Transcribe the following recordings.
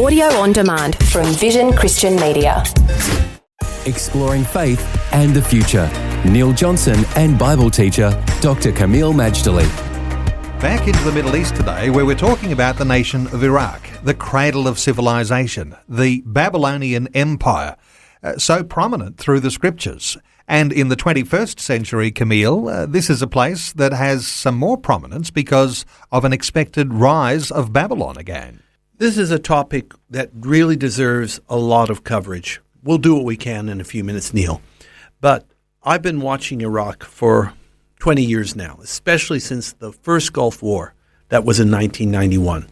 Audio on demand from Vision Christian Media. Exploring faith and the future. Neil Johnson and Bible teacher Dr. Kameel Majdali. Back into the Middle East today, where we're talking about the nation of Iraq, the cradle of civilization, the Babylonian Empire, so prominent through the scriptures. And in the 21st century, Kameel, this is a place that has some more prominence because of an expected rise of Babylon again. This is a topic that really deserves a lot of coverage. We'll do what we can in a few minutes, Neil. But I've been watching Iraq for 20 years now, especially since the first Gulf War. That was in 1991.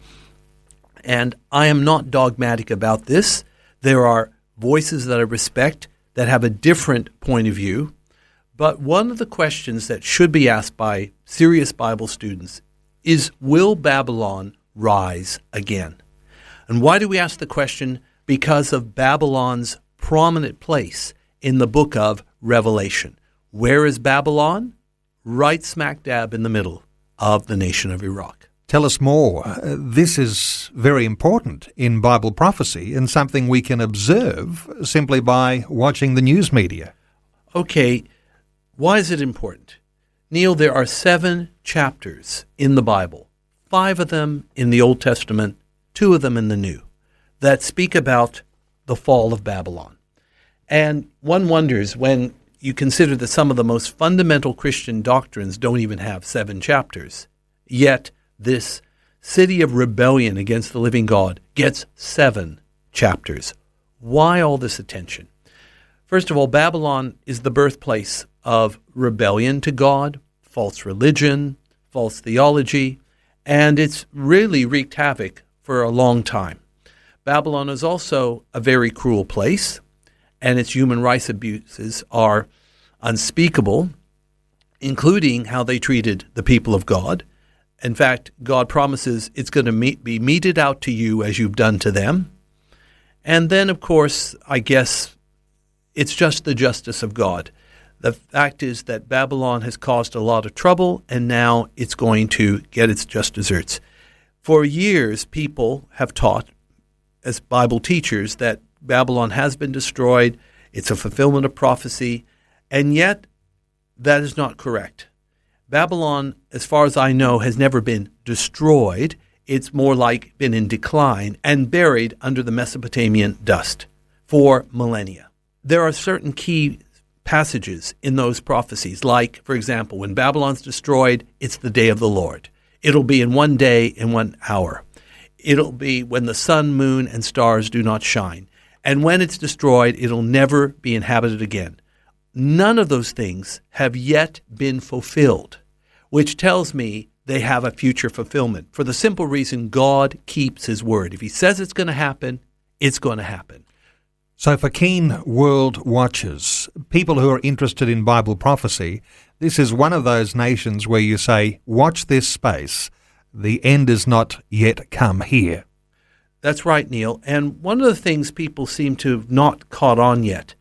And I am not dogmatic about this. There are voices that I respect that have a different point of view. But one of the questions that should be asked by serious Bible students is, will Babylon rise again? And why do we ask the question? Because of Babylon's prominent place in the book of Revelation. Where is Babylon? Right smack dab in the middle of the nation of Iraq. Tell us more. This is very important in Bible prophecy and something we can observe simply by watching the news media. Okay, why is it important? Neil, there are 7 chapters in the Bible, 5 of them in the Old Testament, 2 of them in the New, that speak about the fall of Babylon. And one wonders when you consider that some of the most fundamental Christian doctrines don't even have 7 chapters, yet this city of rebellion against the living God gets 7 chapters. Why all this attention? First of all, Babylon is the birthplace of rebellion to God, false religion, false theology, and it's really wreaked havoc for a long time. Babylon is also a very cruel place, and its human rights abuses are unspeakable, including how they treated the people of God. In fact, God promises it's going to be meted out to you as you've done to them. And then, of course, I guess it's just the justice of God. The fact is that Babylon has caused a lot of trouble, and now it's going to get its just desserts. For years, people have taught, as Bible teachers, that Babylon has been destroyed, it's a fulfillment of prophecy, and yet that is not correct. Babylon, as far as I know, has never been destroyed. It's more like been in decline and buried under the Mesopotamian dust for millennia. There are certain key passages in those prophecies, like, for example, when Babylon's destroyed, it's the day of the Lord. It'll be in 1 day, in 1 hour. It'll be when the sun, moon, and stars do not shine. And when it's destroyed, it'll never be inhabited again. None of those things have yet been fulfilled, which tells me they have a future fulfillment for the simple reason God keeps his word. If he says it's going to happen, it's going to happen. So for keen world watchers, people who are interested in Bible prophecy, this is one of those nations where you say, watch this space. The end is not yet come here. That's right, Neil. And one of the things people seem to have not caught on yet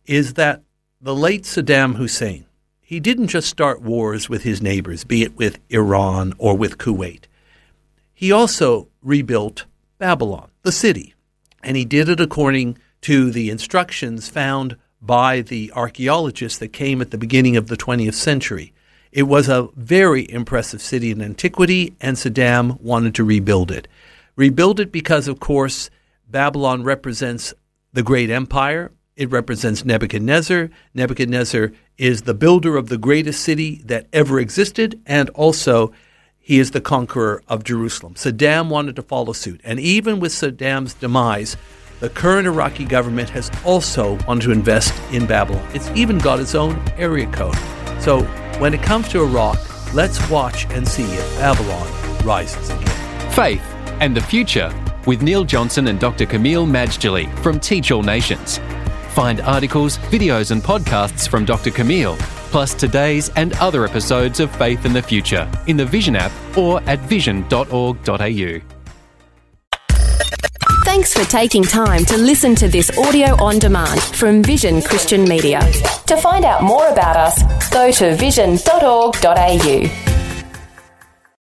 is that the late Saddam Hussein, he didn't just start wars with his neighbors, be it with Iran or with Kuwait. He also rebuilt Babylon, the city, and he did it according to the instructions found by the archaeologists that came at the beginning of the 20th century. It was a very impressive city in antiquity, and Saddam wanted to rebuild it. Rebuild it because, of course, Babylon represents the great empire. It represents Nebuchadnezzar. Nebuchadnezzar is the builder of the greatest city that ever existed, and also he is the conqueror of Jerusalem. Saddam wanted to follow suit, and even with Saddam's demise, the current Iraqi government has also wanted to invest in Babylon. It's even got its own area code. So when it comes to Iraq, let's watch and see if Babylon rises again. Faith and the future with Neil Johnson and Dr. Kameel Majdali from Teach All Nations. Find articles, videos and podcasts from Dr. Kameel, plus today's and other episodes of Faith and the Future in the Vision app or at vision.org.au. Thanks for taking time to listen to this audio on demand from Vision Christian Media. To find out more about us, go to vision.org.au.